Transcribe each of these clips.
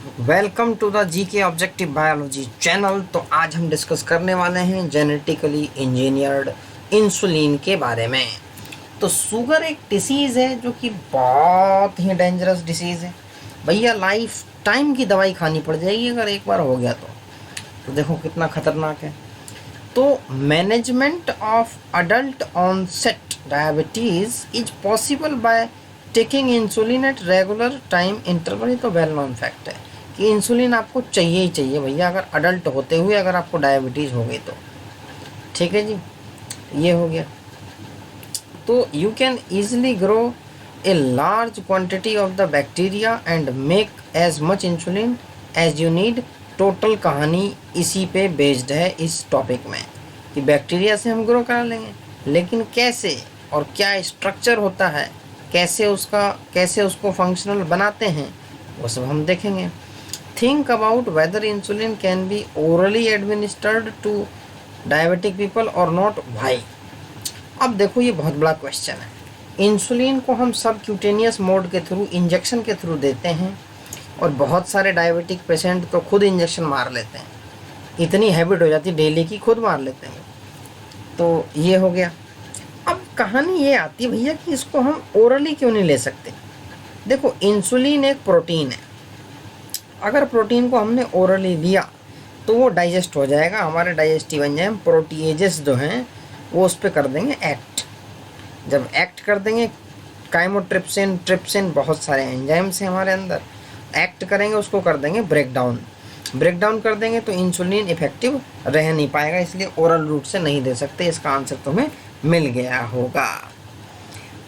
Welcome to the GK objective biology channel. तो आज हम डिस्कस करने वाले हैं जेनेटिकली इंजीनियर्ड इंसुलिन के बारे में। तो शुगर एक डिसीज़ है जो कि बहुत ही डेंजरस डिसीज़ है भैया। लाइफ टाइम की दवाई खानी पड़ जाएगी अगर एक बार हो गया तो देखो कितना खतरनाक है। तो management of adult onset diabetes is possible by taking insulin at regular time interval. ये तो वेल नोन फैक्ट है कि इंसुलिन आपको चाहिए ही चाहिए भैया, अगर अडल्ट होते हुए अगर आपको डायबिटीज़ हो गई तो। ठीक है जी, ये हो गया। तो you can easily grow a large quantity of the bacteria and make as much insulin as you need. Total कहानी इसी पे बेस्ड है इस टॉपिक में कि बैक्टीरिया से हम ग्रो करा लेंगे, लेकिन कैसे और क्या स्ट्रक्चर होता है, कैसे उसको फंक्शनल बनाते हैं, वो सब हम देखेंगे। Think about whether insulin can be orally administered to diabetic people और नॉट, वाई। अब देखो ये बहुत बड़ा क्वेश्चन है। इंसुलिन को हम सब क्यूटेनियस मोड के थ्रू, इंजेक्शन के थ्रू देते हैं, और बहुत सारे डायबिटिक पेशेंट तो खुद इंजेक्शन मार लेते हैं। इतनी हैबिट हो जाती है डेली की, खुद मार लेते हैं। तो ये हो गया। अब कहानी ये आती है भैया कि इसको हम ओरली क्यों नहीं ले सकते। देखो इंसुलिन एक प्रोटीन है, अगर प्रोटीन को हमने ओरली लिया तो वो डाइजेस्ट हो जाएगा। हमारे डाइजेस्टिव एंजाइम प्रोटीएजेस जो हैं वो उस पर कर देंगे एक्ट। जब एक्ट कर देंगे, काइमोट्रिप्सिन, ट्रिप्सिन, बहुत सारे एंजाइम्स हैं हमारे अंदर, एक्ट करेंगे, उसको कर देंगे ब्रेक डाउन कर देंगे, तो इंसुलिन इफेक्टिव रह नहीं पाएगा। इसलिए ओरल रूट से नहीं दे सकते। इसका आंसर तुम्हें मिल गया होगा।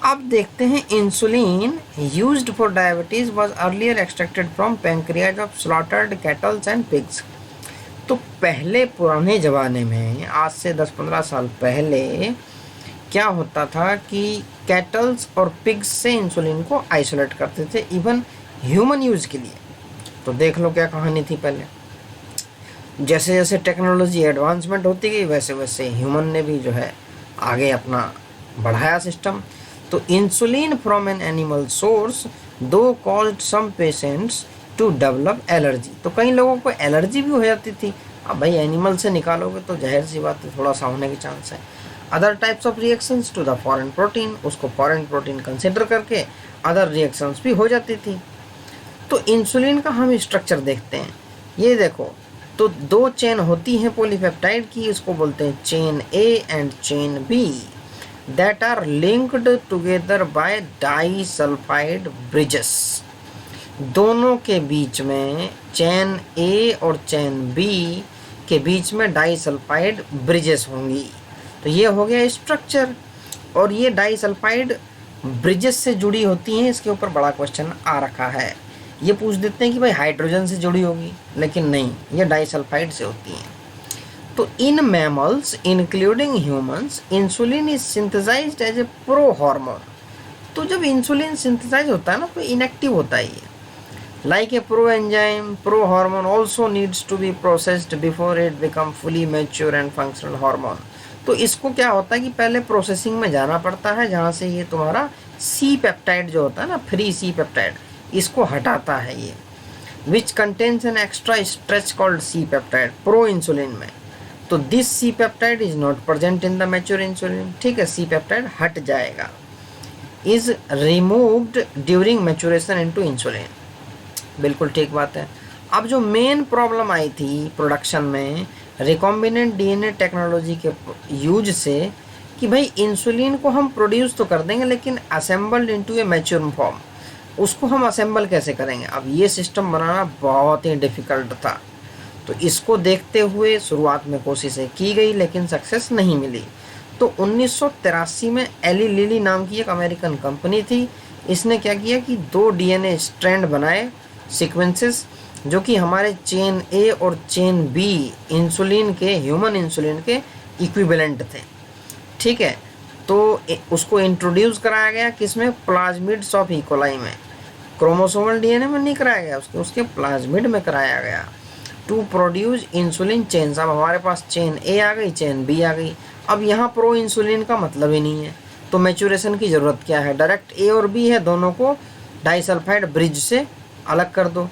अब देखते हैं, insulin used for diabetes was earlier extracted from pancreas of slaughtered kettles and pigs. तो पहले पुराने ज़माने में, आज से 10-15 साल पहले, क्या होता था कि कैटल्स और पिग्स से इंसुलिन को आइसोलेट करते थे, इवन ह्यूमन यूज़ के लिए। तो देख लो क्या कहानी थी पहले। जैसे जैसे टेक्नोलॉजी एडवांसमेंट होती गई वैसे वैसे ह्यूमन ने भी जो है आगे अपना बढ़ाया सिस्टम। तो insulin from an animal source do called some patients to develop allergy. तो कई लोगों को एलर्जी भी हो जाती थी। अब भाई एनिमल से निकालोगे तो जाहिर सी बात है थोड़ा सा होने के चांस है। Other types of reactions to the foreign protein, उसको फॉरेन प्रोटीन कंसिडर करके अदर रिएक्शंस भी हो जाती थी। तो इंसुलिन का हम स्ट्रक्चर देखते हैं। ये देखो, तो दो चेन होती हैं पॉलीपेप्टाइड की, इसको बोलते हैं chain A and chain B, that are linked together by disulphide bridges. दोनों के बीच में, चेन ए और चेन बी के बीच में डाइसल्फाइड ब्रिजेस होंगी। तो ये हो गया स्ट्रक्चर। और ये डाइसल्फाइड ब्रिजेस से जुड़ी होती हैं, इसके ऊपर बड़ा क्वेश्चन आ रखा है। ये पूछ देते हैं कि भाई हाइड्रोजन से जुड़ी होगी, लेकिन नहीं, ये डाइसल्फाइड से होती हैं। तो in mammals including humans insulin is synthesised as a prohormone. तो जब इंसुलिन सिंथेसाइज होता है ना तो इनएक्टिव होता है ये। Like a proenzyme, prohormone also needs to be processed before it become fully mature and functional hormone. तो इसको क्या होता है कि पहले प्रोसेसिंग में जाना पड़ता है, जहाँ से ये तुम्हारा सी पेप्टाइड जो होता है ना, फ्री सी पेप्टाइड, इसको हटाता है ये, which contains an extra stretch called C peptide proinsulin में। तो this C peptide is not present in the mature insulin. ठीक है, सी पेप्टाइड हट जाएगा, is removed during maturation into insulin. बिल्कुल ठीक बात है। अब जो मेन प्रॉब्लम आई थी प्रोडक्शन में रिकॉम्बिनेंट डीएनए टेक्नोलॉजी के यूज से, कि भाई इंसुलिन को हम प्रोड्यूस तो कर देंगे लेकिन असेंबल्ड इनटू ए मैच्योर फॉर्म, उसको हम असेंबल कैसे करेंगे। अब ये सिस्टम बनाना बहुत ही डिफिकल्ट था। तो इसको देखते हुए शुरुआत में कोशिशें की गई लेकिन सक्सेस नहीं मिली। तो 1983 में एली लिली नाम की एक अमेरिकन कंपनी थी, इसने क्या किया कि 2 डीएनए स्ट्रैंड बनाए, सीक्वेंसेस, जो कि हमारे चेन ए और चेन बी इंसुलिन के, ह्यूमन इंसुलिन के इक्विवेलेंट थे। ठीक है, तो उसको इंट्रोड्यूस कराया गया किसमें, प्लाज्मिड्स ऑफ इकोलाई में। क्रोमोसोमल डीएनए में नहीं कराया गया, उसके प्लाज्मिड में कराया गया, टू प्रोड्यूस इंसुलिन चेन्स। अब हमारे पास चेन ए आ गई, चेन बी आ गई। अब यहाँ प्रो इंसुलिन का मतलब ही नहीं है, तो मैच्योरेशन की ज़रूरत क्या है, डायरेक्ट ए और बी है, दोनों को डाइसल्फाइड ब्रिज से अलग कर दो।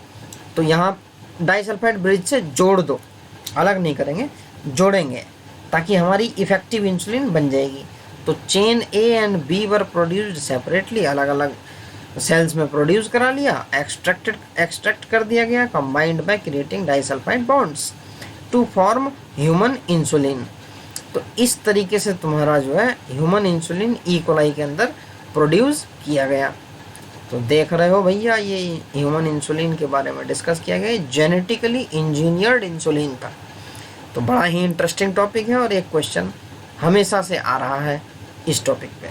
तो यहाँ डाइसल्फाइड ब्रिज से जोड़ दो, अलग नहीं करेंगे, जोड़ेंगे, ताकि हमारी इफेक्टिव इंसुलिन बन जाएगी। तो chain A and B were produced separately, अलग अलग सेल्स में प्रोड्यूस करा लिया, एक्सट्रैक्ट कर दिया गया, combined by creating disulphide bonds to form human insulin. तो इस तरीके से तुम्हारा जो है ह्यूमन इंसुलिन ई कोलाई के अंदर प्रोड्यूस किया गया। तो देख रहे हो भैया, ये ह्यूमन इंसुलिन के बारे में डिस्कस किया गया, जेनेटिकली इंजीनियर्ड इंसुलिन था। तो बड़ा ही इंटरेस्टिंग टॉपिक है और एक क्वेश्चन हमेशा से आ रहा है इस टॉपिक पे।